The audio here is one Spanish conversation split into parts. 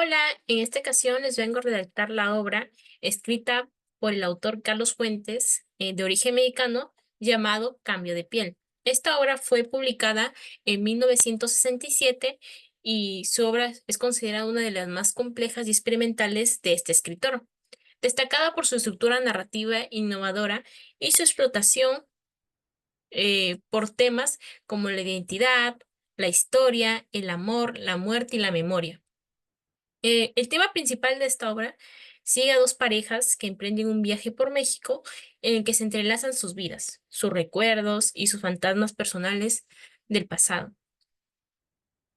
Hola, en esta ocasión les vengo a redactar la obra escrita por el autor Carlos Fuentes, de origen mexicano, llamado Cambio de piel. Esta obra fue publicada en 1967 y su obra es considerada una de las más complejas y experimentales de este escritor, destacada por su estructura narrativa innovadora y su explotación por temas como la identidad, la historia, el amor, la muerte y la memoria. El tema principal de esta obra sigue a dos parejas que emprenden un viaje por México en el que se entrelazan sus vidas, sus recuerdos y sus fantasmas personales del pasado.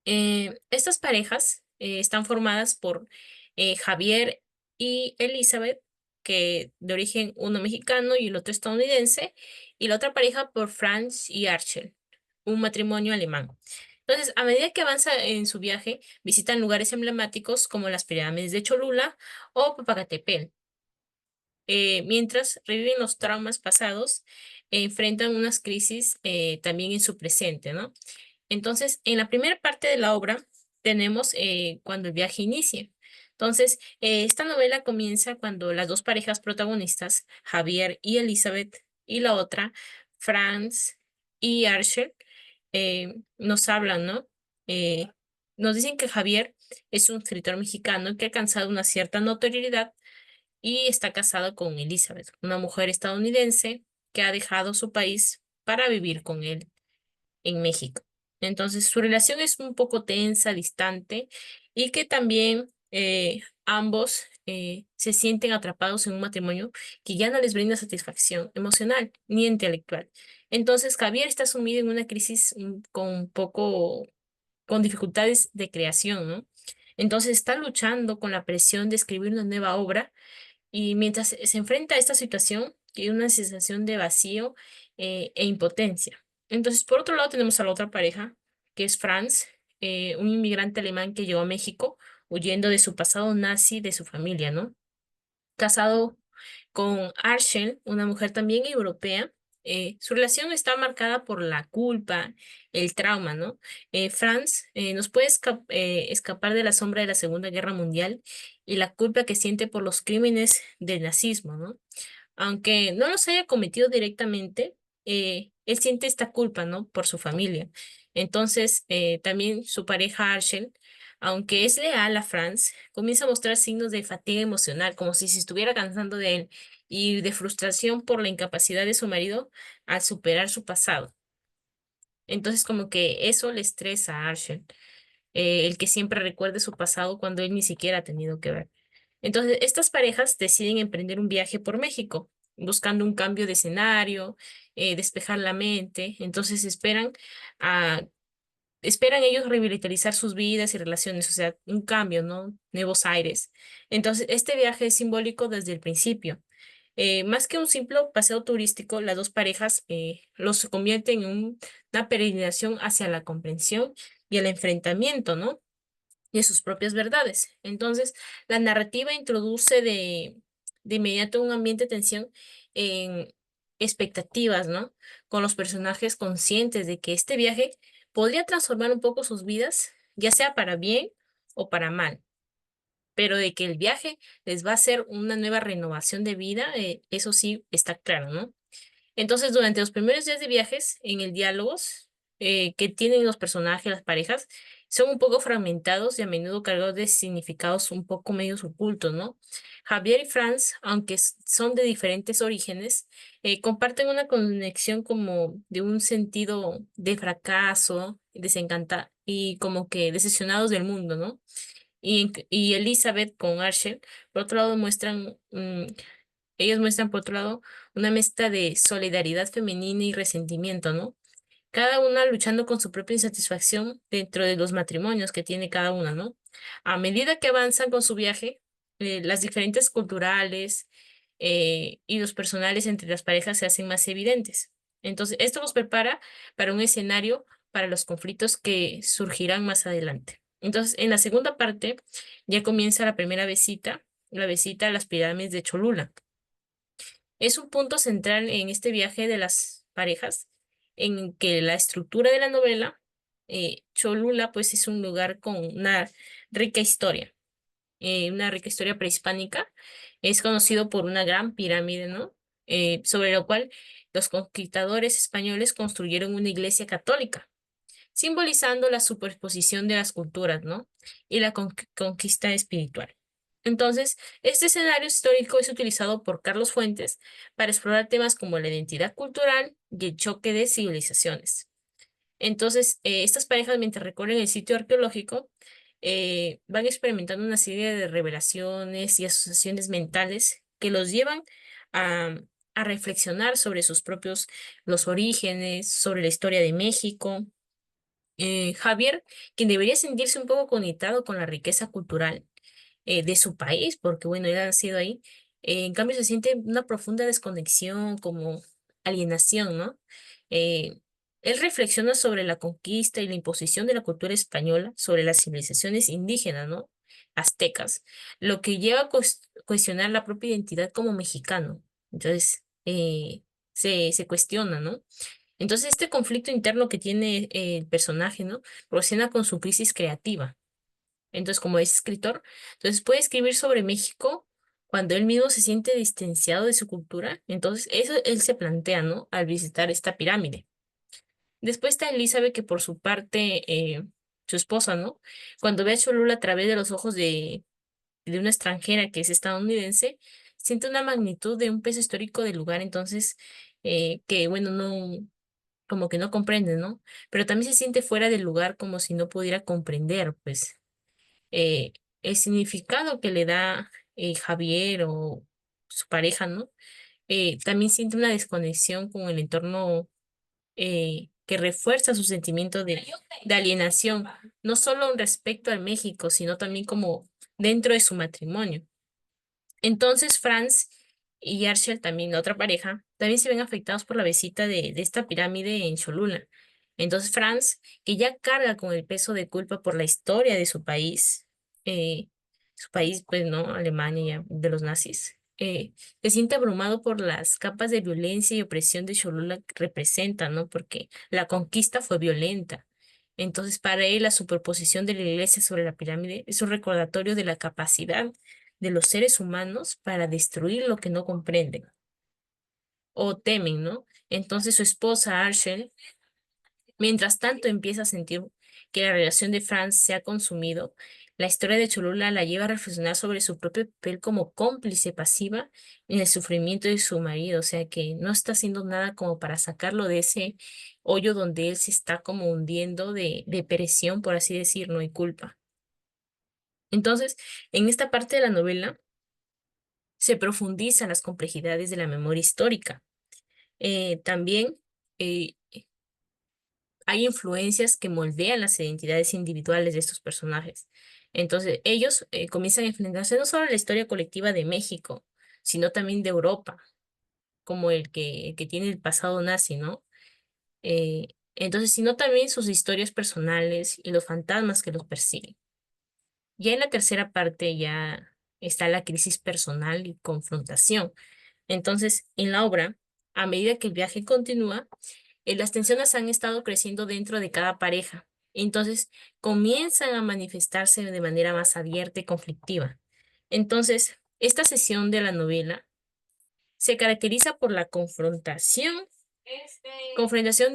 Estas parejas están formadas por Javier y Elizabeth, que de origen uno mexicano y el otro estadounidense, y la otra pareja por Franz y Archel, un matrimonio alemán. Entonces, a medida que avanza en su viaje, visitan lugares emblemáticos como las pirámides de Cholula o Popocatépetl, mientras reviven los traumas pasados, enfrentan unas crisis también en su presente, ¿no? Entonces, en la primera parte de la obra tenemos cuando el viaje inicia. Entonces, esta novela comienza cuando las dos parejas protagonistas, Javier y Elizabeth, y la otra, Franz y Archer, nos hablan, ¿no? Eh, Nos dicen que Javier es un escritor mexicano que ha alcanzado una cierta notoriedad y está casado con Elizabeth, una mujer estadounidense que ha dejado su país para vivir con él en México. Entonces, su relación es un poco tensa, distante, y que también ambos se sienten atrapados en un matrimonio que ya no les brinda satisfacción emocional ni intelectual. Entonces, Javier está sumido en una crisis con un poco, con dificultades de creación, ¿no? Entonces, está luchando con la presión de escribir una nueva obra y mientras se enfrenta a esta situación, tiene una sensación de vacío e impotencia. Entonces, por otro lado, tenemos a la otra pareja, que es Franz, un inmigrante alemán que llegó a México huyendo de su pasado nazi, de su familia, ¿no? Casado con Arshel, una mujer también europea. Su relación está marcada por la culpa, el trauma, ¿no? Franz nos puede escapar de la sombra de la Segunda Guerra Mundial y la culpa que siente por los crímenes del nazismo, ¿no? Aunque no los haya cometido directamente, él siente esta culpa, ¿no? Por su familia. Entonces, también su pareja Arshel, aunque es leal a Franz, comienza a mostrar signos de fatiga emocional, como si se estuviera cansando de él, y de frustración por la incapacidad de su marido al superar su pasado. Entonces, como que eso le estresa a Arshel, el que siempre recuerde su pasado cuando él ni siquiera ha tenido que ver. Entonces, estas parejas deciden emprender un viaje por México, buscando un cambio de escenario, despejar la mente. Entonces, esperan ellos revitalizar sus vidas y relaciones, o sea, un cambio, ¿no? Nuevos aires. Entonces, este viaje es simbólico desde el principio. Más que un simple paseo turístico, las dos parejas los convierten en una peregrinación hacia la comprensión y el enfrentamiento, ¿no? De sus propias verdades. Entonces, la narrativa introduce de inmediato un ambiente de tensión en expectativas, ¿no? Con los personajes conscientes de que este viaje podría transformar un poco sus vidas, ya sea para bien o para mal, pero de que el viaje les va a hacer una nueva renovación de vida, eso sí está claro, ¿no? Entonces, durante los primeros días de viajes, en el diálogos que tienen los personajes, las parejas, son un poco fragmentados y a menudo cargados de significados un poco medios ocultos, ¿no? Javier y Franz, aunque son de diferentes orígenes, comparten una conexión como de un sentido de fracaso, desencanta y como que decepcionados del mundo, ¿no? Y Elizabeth con Archer, por otro lado, ellos muestran, por otro lado, una mezcla de solidaridad femenina y resentimiento, ¿no? Cada una luchando con su propia insatisfacción dentro de los matrimonios que tiene cada una, ¿no? A medida que avanzan con su viaje, las diferentes culturales y los personales entre las parejas se hacen más evidentes. Entonces, esto nos prepara para un escenario para los conflictos que surgirán más adelante. Entonces, en la segunda parte ya comienza la primera visita, la visita a las pirámides de Cholula. Es un punto central en este viaje de las parejas, en que la estructura de la novela, Cholula, pues es un lugar con una rica historia. una rica historia prehispánica, es conocido por una gran pirámide, ¿no? Sobre lo cual los conquistadores españoles construyeron una iglesia católica, simbolizando la superposición de las culturas, ¿no? Y la conquista espiritual. Entonces, este escenario histórico es utilizado por Carlos Fuentes para explorar temas como la identidad cultural y el choque de civilizaciones. Entonces, estas parejas, mientras recorren el sitio arqueológico, van experimentando una serie de revelaciones y asociaciones mentales que los llevan a, a reflexionar sobre sus propios, los orígenes, sobre la historia de México. Javier, quien debería sentirse un poco conectado con la riqueza cultural de su país, porque bueno, él ha nacido ahí, en cambio se siente una profunda desconexión, como alienación, ¿no? Eh, Él reflexiona sobre la conquista y la imposición de la cultura española sobre las civilizaciones indígenas, ¿no? Aztecas, lo que lleva a cuestionar la propia identidad como mexicano. Entonces, se cuestiona, ¿no? Entonces, este conflicto interno que tiene el personaje, ¿no? Procede con su crisis creativa. Entonces, como es escritor, entonces puede escribir sobre México cuando él mismo se siente distanciado de su cultura. Entonces, eso él se plantea, ¿no? Al visitar esta pirámide. Después está Elizabeth, que por su parte, su esposa, ¿no? Cuando ve a Cholula a través de los ojos de una extranjera que es estadounidense, siente una magnitud de un peso histórico del lugar, entonces, que bueno, no, como que no comprende, ¿no? Pero también se siente fuera del lugar como si no pudiera comprender, pues eh, el significado que le da Javier o su pareja, ¿no? También siente una desconexión con el entorno que refuerza su sentimiento de alienación, no solo respecto al México, sino también como dentro de su matrimonio. Entonces, Franz y Arshel, también la otra pareja, también se ven afectados por la visita de esta pirámide en Cholula. Entonces, Franz, que ya carga con el peso de culpa por la historia de su país, pues, ¿no? Alemania, de los nazis, se siente abrumado por las capas de violencia y opresión de Cholula que representa, ¿no? Porque la conquista fue violenta. Entonces, para él, la superposición de la iglesia sobre la pirámide es un recordatorio de la capacidad de los seres humanos para destruir lo que no comprenden o temen, ¿no? Entonces su esposa, Arshel, mientras tanto empieza a sentir que la relación de Franz se ha consumido. La historia de Cholula la lleva a reflexionar sobre su propio papel como cómplice pasiva en el sufrimiento de su marido, o sea que no está haciendo nada como para sacarlo de ese hoyo donde él se está como hundiendo de presión, por así decirlo, y culpa. Entonces, en esta parte de la novela se profundizan las complejidades de la memoria histórica. También eh, hay influencias que moldean las identidades individuales de estos personajes. Entonces, ellos comienzan a enfrentarse no solo a la historia colectiva de México, sino también de Europa, como el que tiene el pasado nazi, ¿no? Entonces, sino también sus historias personales y los fantasmas que los persiguen. Ya en la tercera parte ya está la crisis personal y confrontación. Entonces, en la obra, a medida que el viaje continúa, las tensiones han estado creciendo dentro de cada pareja. Entonces, comienzan a manifestarse de manera más abierta y conflictiva. Entonces, esta sesión de la novela se caracteriza por la confrontación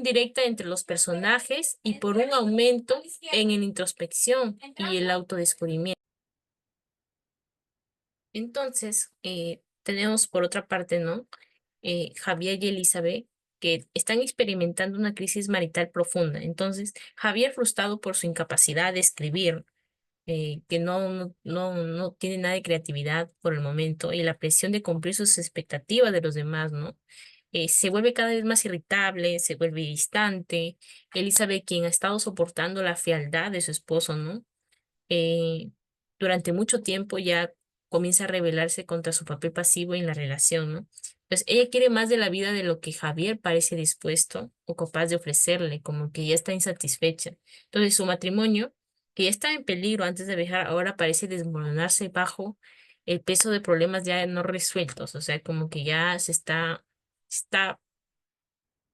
directa entre los personajes y por un aumento en la introspección y el autodescubrimiento. Entonces, tenemos por otra parte, ¿no? Javier y Elizabeth, que están experimentando una crisis marital profunda. Entonces, Javier, frustrado por su incapacidad de escribir, que no tiene nada de creatividad por el momento, y la presión de cumplir sus expectativas de los demás, ¿no? Se vuelve cada vez más irritable, se vuelve distante. Elizabeth, quien ha estado soportando la fealdad de su esposo, ¿no? eh, Durante mucho tiempo ya comienza a rebelarse contra su papel pasivo en la relación, ¿no? Pues ella quiere más de la vida de lo que Javier parece dispuesto o capaz de ofrecerle, como que ya está insatisfecha. Entonces su matrimonio, que ya estaba en peligro antes de viajar, ahora parece desmoronarse bajo el peso de problemas ya no resueltos, o sea, como que ya está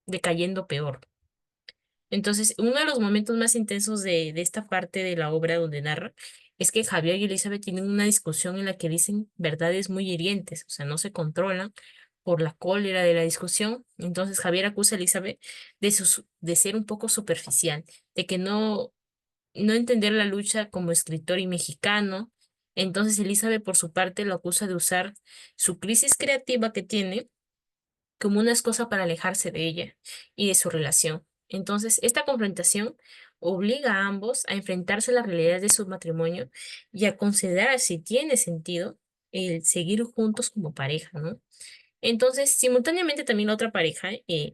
decayendo peor. Entonces, uno de los momentos más intensos de esta parte de la obra donde narra es que Javier y Elizabeth tienen una discusión en la que dicen verdades muy hirientes, o sea, no se controlan por la cólera de la discusión. Entonces Javier acusa a Elizabeth de ser un poco superficial, de que no entender la lucha como escritor y mexicano. Entonces Elizabeth, por su parte, lo acusa de usar su crisis creativa que tiene como una excusa para alejarse de ella y de su relación. Entonces, esta confrontación obliga a ambos a enfrentarse a la realidad de su matrimonio y a considerar si tiene sentido el seguir juntos como pareja, ¿no? Entonces, simultáneamente también la otra pareja,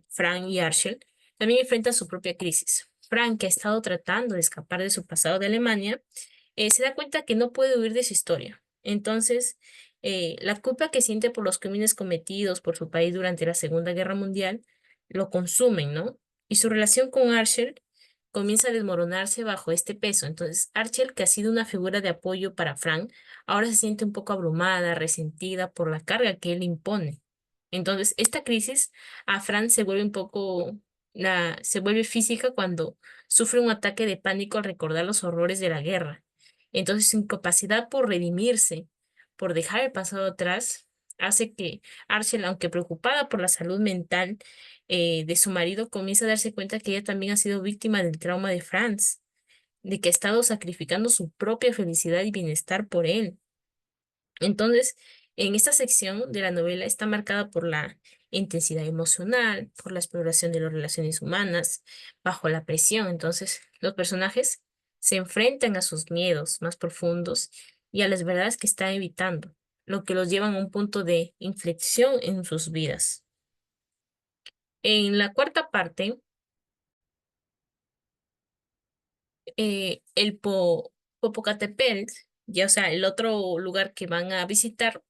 Frank y Archel, también enfrentan su propia crisis. Frank, que ha estado tratando de escapar de su pasado de Alemania, se da cuenta que no puede huir de su historia. Entonces, la culpa que siente por los crímenes cometidos por su país durante la Segunda Guerra Mundial lo consumen, ¿no? Y su relación con Archer comienza a desmoronarse bajo este peso. Entonces, Archer, que ha sido una figura de apoyo para Frank, ahora se siente un poco abrumada, resentida por la carga que él impone. Entonces, esta crisis a Frank se vuelve un poco, se vuelve física cuando sufre un ataque de pánico al recordar los horrores de la guerra. Entonces, su incapacidad por redimirse, por dejar el pasado atrás, hace que Archel, aunque preocupada por la salud mental de su marido, comience a darse cuenta que ella también ha sido víctima del trauma de Franz, de que ha estado sacrificando su propia felicidad y bienestar por él. Entonces, en esta sección de la novela está marcada por la intensidad emocional, por la exploración de las relaciones humanas, bajo la presión. Entonces, los personajes se enfrentan a sus miedos más profundos y a las verdades que están evitando, lo que los llevan a un punto de inflexión en sus vidas. En la cuarta parte, Popocatépetl, ya o sea, el otro lugar que van a visitar,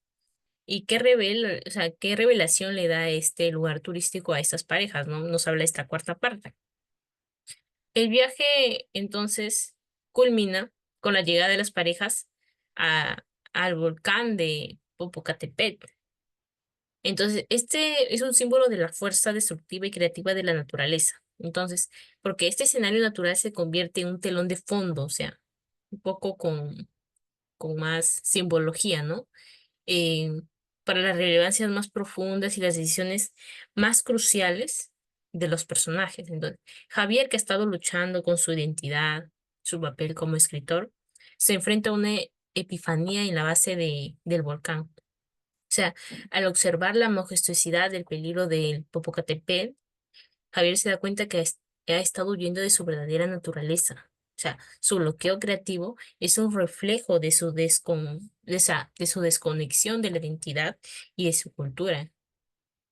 ¿y qué revela, o sea, qué revelación le da este lugar turístico a estas parejas, ¿no? Nos habla esta cuarta parte. El viaje entonces culmina con la llegada de las parejas a, al volcán de Popocatépetl. Entonces, este es un símbolo de la fuerza destructiva y creativa de la naturaleza. Entonces, porque este escenario natural se convierte en un telón de fondo, o sea, un poco con más simbología, ¿no? eh, para las relevancias más profundas y las decisiones más cruciales de los personajes. Entonces, Javier, que ha estado luchando con su identidad, su papel como escritor, se enfrenta a una epifanía en la base del volcán. O sea, al observar la majestuosidad del peligro del Popocatépetl, Javier se da cuenta que ha estado huyendo de su verdadera naturaleza. O sea, su bloqueo creativo es un reflejo de de su desconexión de la identidad y de su cultura.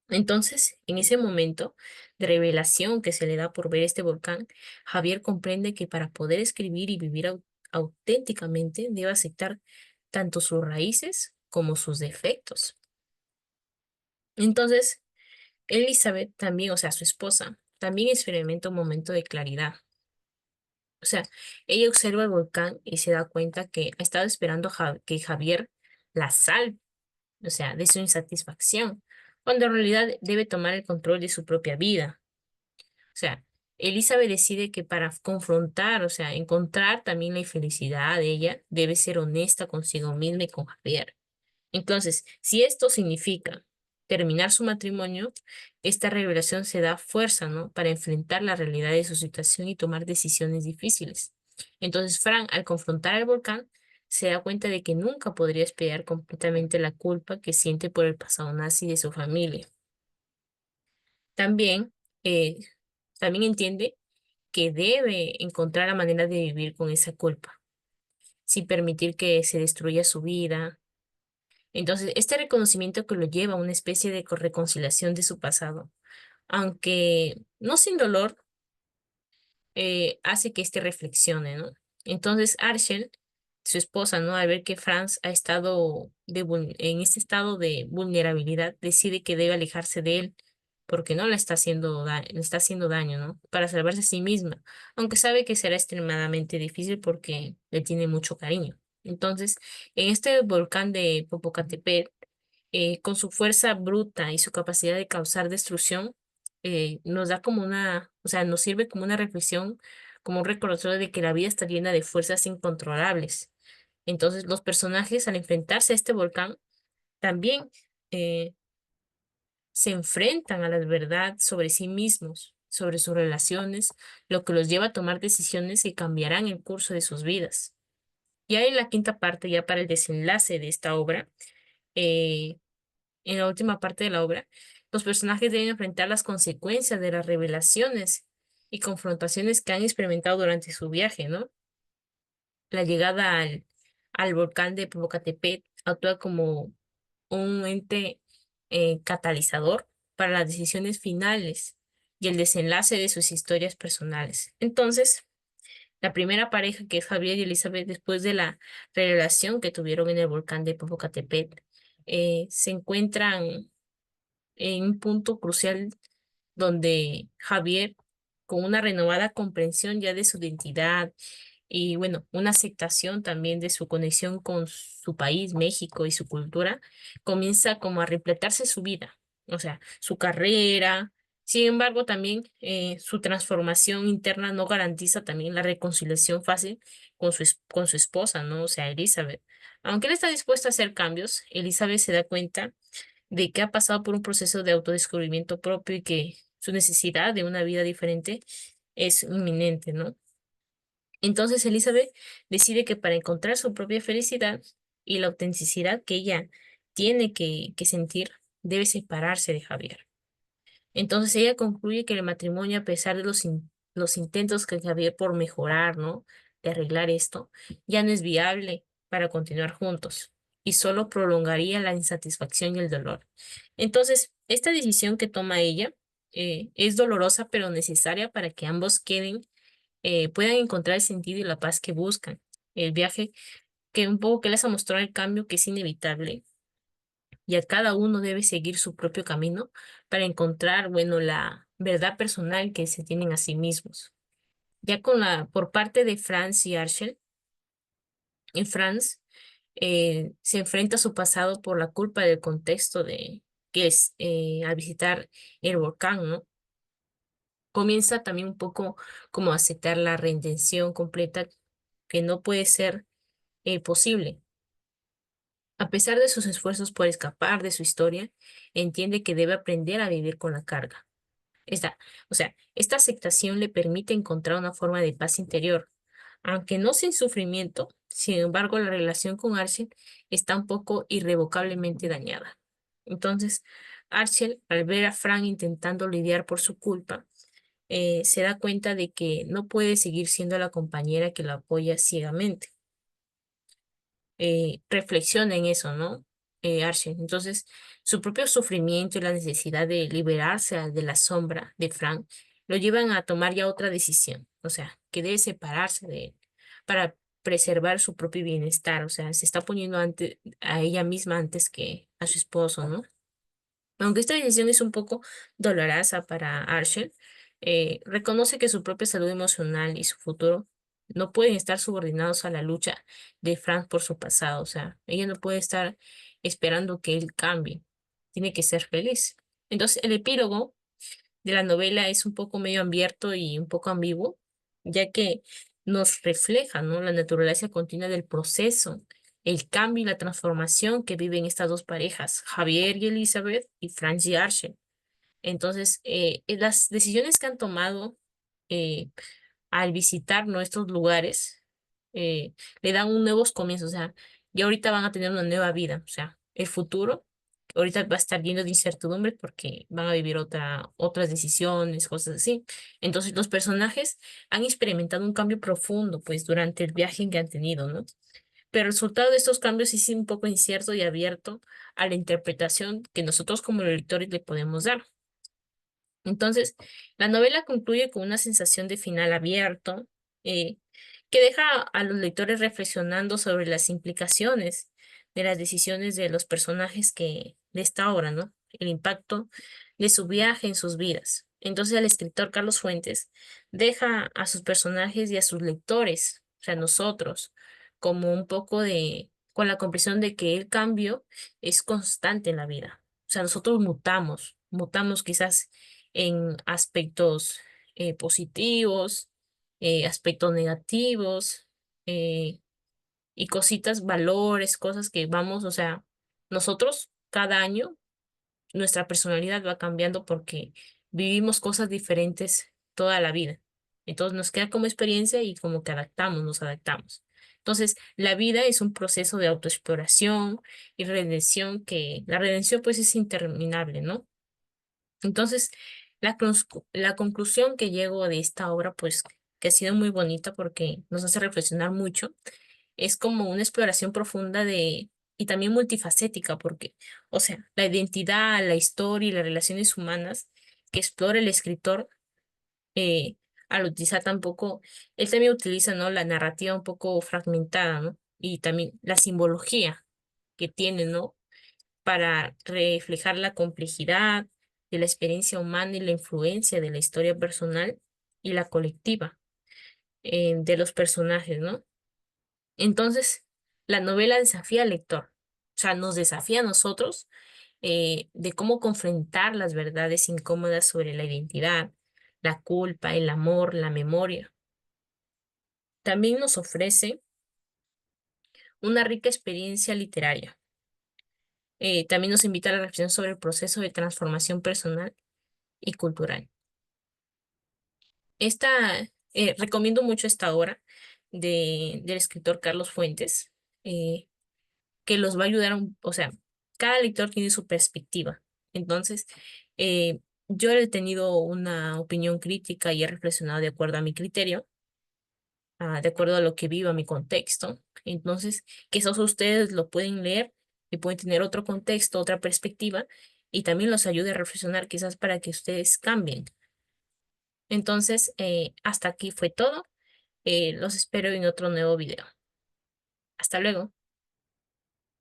Entonces, en ese momento de revelación que se le da por ver este volcán, Javier comprende que para poder escribir y vivir auténticamente debe aceptar tanto sus raíces como sus defectos. Entonces, Elizabeth también, o sea, su esposa, también experimenta un momento de claridad. O sea, ella observa el volcán y se da cuenta que ha estado esperando que Javier la salve, o sea, de su insatisfacción, cuando en realidad debe tomar el control de su propia vida. O sea, Elizabeth decide que para confrontar, o sea, encontrar también la felicidad de ella, debe ser honesta consigo misma y con Javier. Entonces, si esto significa terminar su matrimonio, esta revelación se da fuerza, ¿no? Para enfrentar la realidad de su situación y tomar decisiones difíciles. Entonces, Frank, al confrontar al volcán, se da cuenta de que nunca podría expiar completamente la culpa que siente por el pasado nazi de su familia. También, eh, también entiende que debe encontrar la manera de vivir con esa culpa, sin permitir que se destruya su vida. Entonces, este reconocimiento que lo lleva a una especie de reconciliación de su pasado, aunque no sin dolor, hace que éste reflexione, ¿no? Entonces, Arshel, su esposa, ¿no? Al ver que Franz ha estado en este estado de vulnerabilidad, decide que debe alejarse de él porque no le está haciendo, le está haciendo daño, ¿no? Para salvarse a sí misma, aunque sabe que será extremadamente difícil porque le tiene mucho cariño. Entonces, en este volcán de Popocatépetl, con su fuerza bruta y su capacidad de causar destrucción, nos da como o sea, nos sirve como una reflexión, como un recordatorio de que la vida está llena de fuerzas incontrolables, Entonces, los personajes al enfrentarse a este volcán también eh, se enfrentan a la verdad sobre sí mismos, sobre sus relaciones, lo que los lleva a tomar decisiones que cambiarán el curso de sus vidas. Ya en la quinta parte, ya para el desenlace de esta obra, eh, en la última parte de la obra, los personajes deben enfrentar las consecuencias de las revelaciones y confrontaciones que han experimentado durante su viaje, ¿no? La llegada al volcán de Popocatépetl actúa como un ente catalizador para las decisiones finales y el desenlace de sus historias personales. Entonces, la primera pareja, que es Javier y Elizabeth, después de la revelación que tuvieron en el volcán de Popocatépetl, se encuentran en un punto crucial donde Javier, con una renovada comprensión ya de su identidad y bueno, una aceptación también de su conexión con su país, México, y su cultura, comienza como a repletarse su vida, o sea, su carrera. Sin embargo, también su transformación interna no garantiza también la reconciliación fácil con su esposa, ¿no? O sea, Elizabeth. Aunque él está dispuesto a hacer cambios, Elizabeth se da cuenta de que ha pasado por un proceso de autodescubrimiento propio y que su necesidad de una vida diferente es inminente, ¿no? Entonces Elizabeth decide que para encontrar su propia felicidad y la autenticidad que ella tiene que sentir, debe separarse de Javier. Entonces ella concluye que el matrimonio, a pesar de los intentos que Javier por mejorar, ¿no? De arreglar esto, ya no es viable para continuar juntos y solo prolongaría la insatisfacción y el dolor. Entonces, esta decisión que toma ella es dolorosa pero necesaria para que ambos puedan encontrar el sentido y la paz que buscan. El viaje que un poco que les ha mostrado el cambio que es inevitable y a cada uno debe seguir su propio camino para encontrar, bueno, la verdad personal que se tienen a sí mismos. Ya por parte de Franz y Archel, en Franz se enfrenta a su pasado por la culpa del contexto de que es al visitar el volcán, ¿no? Comienza también un poco como a aceptar la redención completa que no puede ser posible. A pesar de sus esfuerzos por escapar de su historia, entiende que debe aprender a vivir con la carga. O sea, esta aceptación le permite encontrar una forma de paz interior, aunque no sin sufrimiento. Sin embargo, la relación con Archie está un poco irrevocablemente dañada. Entonces, Archie, al ver a Frank intentando lidiar por su culpa, se da cuenta de que no puede seguir siendo la compañera que lo apoya ciegamente. Reflexiona en eso, ¿no? Archie. Entonces, su propio sufrimiento y la necesidad de liberarse de la sombra de Frank lo llevan a tomar ya otra decisión, o sea, que debe separarse de él para preservar su propio bienestar, o sea, se está poniendo a ella misma antes que a su esposo, ¿no? Aunque esta decisión es un poco dolorosa para Arshel, reconoce que su propia salud emocional y su futuro no pueden estar subordinados a la lucha de Frank por su pasado. O sea, ella no puede estar esperando que él cambie. Tiene que ser feliz. Entonces, el epílogo de la novela es un poco medio abierto y un poco ambiguo, ya que nos refleja, ¿no? La naturaleza continua del proceso, el cambio y la transformación que viven estas dos parejas, Javier y Elizabeth y Franz y Archie. Entonces, las decisiones que han tomado eh, al visitar nuestros lugares, le dan un nuevos comienzos, o sea, y ahorita van a tener una nueva vida, o sea, el futuro ahorita va a estar lleno de incertidumbre porque van a vivir otras decisiones, cosas así. Entonces, los personajes han experimentado un cambio profundo, pues, durante el viaje que han tenido, ¿no? Pero el resultado de estos cambios sí es un poco incierto y abierto a la interpretación que nosotros como lectores le podemos dar. Entonces, la novela concluye con una sensación de final abierto, eh, que deja a los lectores reflexionando sobre las implicaciones de las decisiones de los personajes de esta obra, ¿no? El impacto de su viaje en sus vidas. Entonces, el escritor Carlos Fuentes deja a sus personajes y a sus lectores, o sea, nosotros, como un poco con la comprensión de que el cambio es constante en la vida. O sea, nosotros mutamos quizás en aspectos positivos, aspectos negativos, eh, y cositas, valores, cosas que vamos, o sea, nosotros cada año nuestra personalidad va cambiando porque vivimos cosas diferentes toda la vida. Entonces nos queda como experiencia y como que adaptamos, nos adaptamos. Entonces, la vida es un proceso de autoexploración y redención que la redención pues es interminable, ¿no? Entonces, la conclusión que llego de esta obra pues que ha sido muy bonita porque nos hace reflexionar mucho es como una exploración profunda de, y también multifacética, porque, o sea, la identidad, la historia y las relaciones humanas que explora el escritor, eh, al utilizar tampoco, él también utiliza, ¿no? La narrativa un poco fragmentada, ¿no? Y también la simbología que tiene, ¿no? Para reflejar la complejidad de la experiencia humana y la influencia de la historia personal y la colectiva, de los personajes, ¿no? Entonces, la novela desafía al lector, o sea, nos desafía a nosotros de cómo confrontar las verdades incómodas sobre la identidad, la culpa, el amor, la memoria. También nos ofrece una rica experiencia literaria. También nos invita a la reflexión sobre el proceso de transformación personal y cultural. Esta, recomiendo mucho esta obra del escritor Carlos Fuentes. eh, que los va a ayudar, o sea, cada lector tiene su perspectiva. Entonces, eh, yo he tenido una opinión crítica y he reflexionado de acuerdo a mi criterio, de acuerdo a lo que vivo, a mi contexto. Entonces, quizás ustedes lo pueden leer y pueden tener otro contexto, otra perspectiva, y también los ayude a reflexionar quizás para que ustedes cambien. Entonces, hasta aquí fue todo. Los espero en otro nuevo video. Hasta luego.